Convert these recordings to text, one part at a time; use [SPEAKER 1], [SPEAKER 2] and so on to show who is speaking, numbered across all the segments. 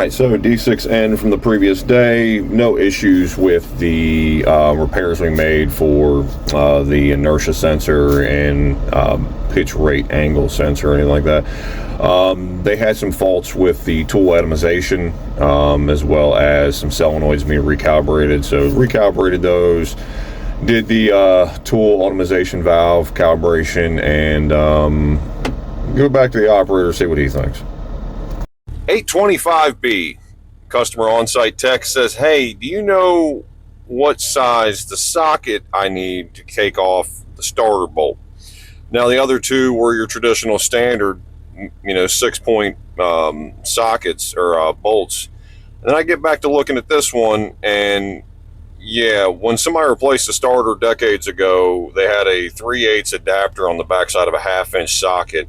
[SPEAKER 1] Alright, so D6N from the previous day, no issues with the repairs we made for the inertia sensor and pitch rate angle sensor or anything like that. They had some faults with the tool atomization as well as some solenoids being recalibrated, so recalibrated those, did the tool automation valve calibration, and go back to the operator, see what he thinks. 825B, customer on-site tech says, hey, do you know what size the socket I need to take off the starter bolt? Now, the other two were your traditional standard, 6-point sockets or bolts. And then I get back to looking at this one, and yeah, when somebody replaced the starter decades ago, they had a 3/8 adapter on the backside of a 1/2-inch socket,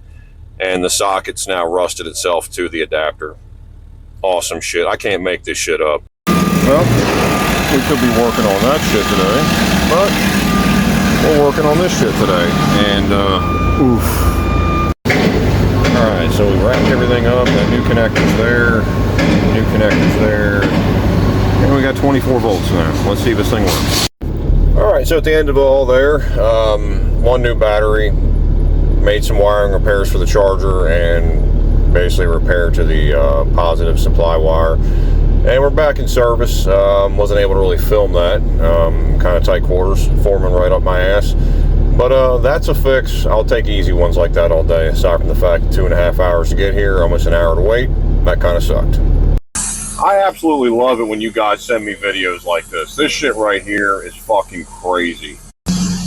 [SPEAKER 1] and the socket's now rusted itself to the adapter. Awesome shit. I can't make this shit up. Well, we could be working on that shit today, but we're working on this shit today, and oof. Alright, so we wrapped everything up, got new connectors there, new connectors there, and we got 24 volts now. Let's see if this thing works. Alright, so at the end of all there, one new battery, made some wiring repairs for the charger, and basically repaired to the positive supply wire. And we're back in service. Wasn't able to really film that. Kind of tight quarters, foreman right up my ass. But that's a fix. I'll take easy ones like that all day, aside from the fact that 2.5 hours to get here, almost an hour to wait. That kind of sucked. I absolutely love it when you guys send me videos like this. This shit right here is fucking crazy.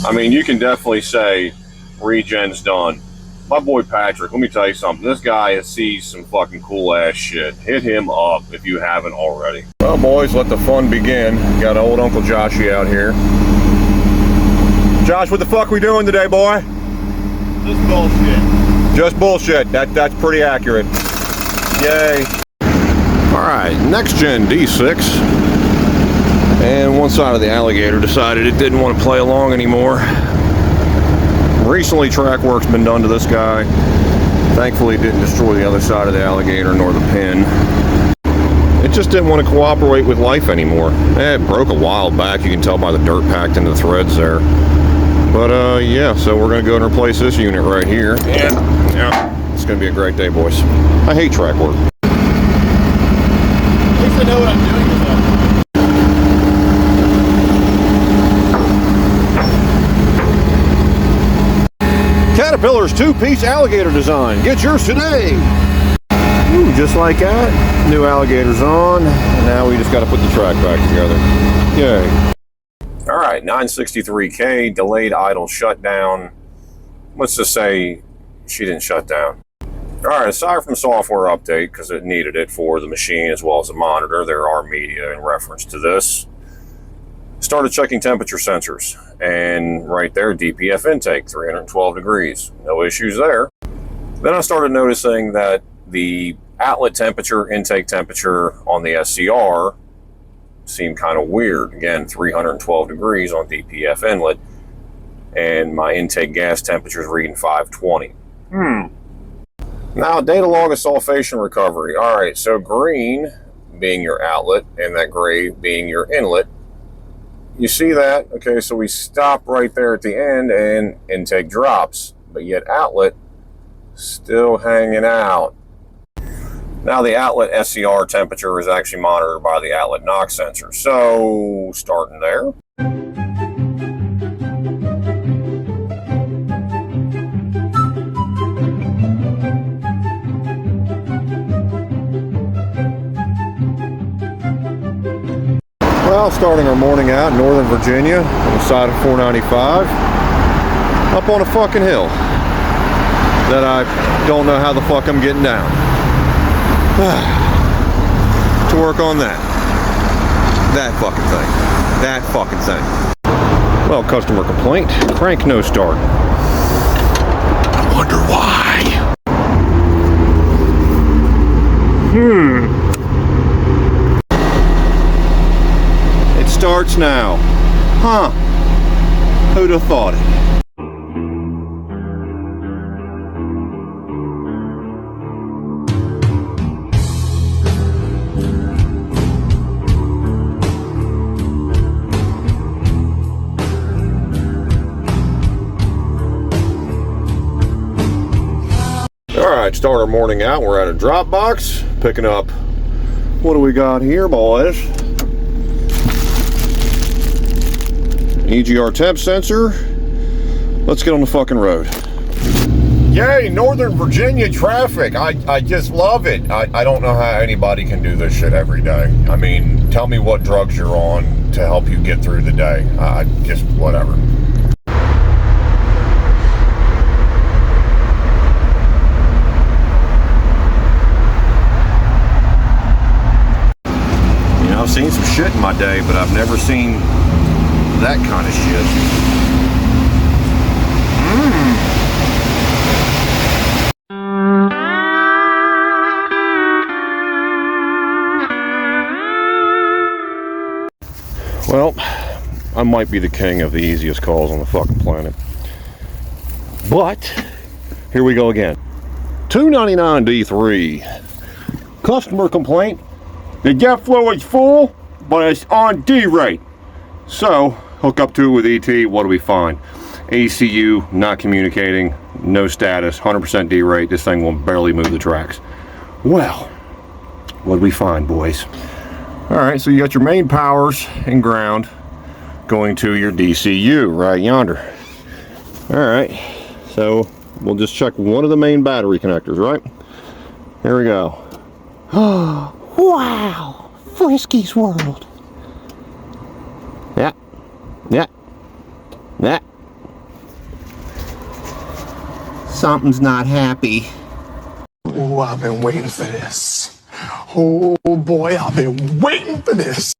[SPEAKER 1] I mean, you can definitely say regen's done. My boy Patrick, let me tell you something. This guy sees some fucking cool ass shit. Hit him up if you haven't already. Well, boys, let the fun begin. Got old Uncle Joshy out here. Josh, what the fuck we doing today, boy?
[SPEAKER 2] Just bullshit.
[SPEAKER 1] Just bullshit. That's pretty accurate. Yay. Alright, next gen D6. And one side of the alligator decided it didn't want to play along anymore. Recently, track work's been done to this guy. Thankfully, it didn't destroy the other side of the alligator nor the pin. It just didn't want to cooperate with life anymore. It broke a while back. You can tell by the dirt packed into the threads there. But yeah, so we're going to go and replace this unit right here. And yeah, it's going to be a great day, boys. I hate track work.
[SPEAKER 2] At least I know what I'm doing with that.
[SPEAKER 1] Caterpillar's 2-piece alligator design. Get yours today. Ooh, just like that. New alligator's on. And now we just got to put the track back together. Yay. Alright, 963K, delayed idle shutdown. Let's just say she didn't shut down. Alright, aside from software update, because it needed it for the machine as well as the monitor, there are media in reference to this. Started checking temperature sensors, and right there, DPF intake, 312 degrees. No issues there. Then I started noticing that the outlet temperature, intake temperature on the SCR seemed kind of weird. Again, 312 degrees on DPF inlet, and my intake gas temperature is reading 520. Now, data log of sulfation recovery. Alright, so green being your outlet, and that gray being your inlet. You see that? Okay, so we stop right there at the end and intake drops, but yet outlet still hanging out. Now the outlet SCR temperature is actually monitored by the outlet knock sensor. So starting there. Well, starting our morning out in Northern Virginia on the side of 495, up on a fucking hill that I don't know how the fuck I'm getting down. To work on that fucking thing. That fucking thing. Well, customer complaint, crank no start. I wonder why. Starts now. Huh. Who'd have thought it? Alright, start our morning out. We're at a drop box, picking up, what do we got here, boys? EGR temp sensor. Let's get on the fucking road. Yay, Northern Virginia traffic. I just love it. I don't know how anybody can do this shit every day. I mean, tell me what drugs you're on to help you get through the day. Just whatever. You know, I've seen some shit in my day, but I've never seen that kind of shit. Well, I might be the king of the easiest calls on the fucking planet. But, here we go again. 299D3. Customer complaint. The jet fluid's full, but it's on D rate. So, hook up to it with ET, what do we find? ECU, not communicating, no status, 100% D rate, this thing will barely move the tracks. Well, what do we find, boys? Alright, so you got your main powers and ground going to your DCU right yonder. Alright, so we'll just check one of the main battery connectors, right? Here we go. Oh, wow! Frisky's World. Yeah. Yeah. Yeah. Something's not happy.
[SPEAKER 3] Oh, I've been waiting for this. Oh boy, I've been waiting for this.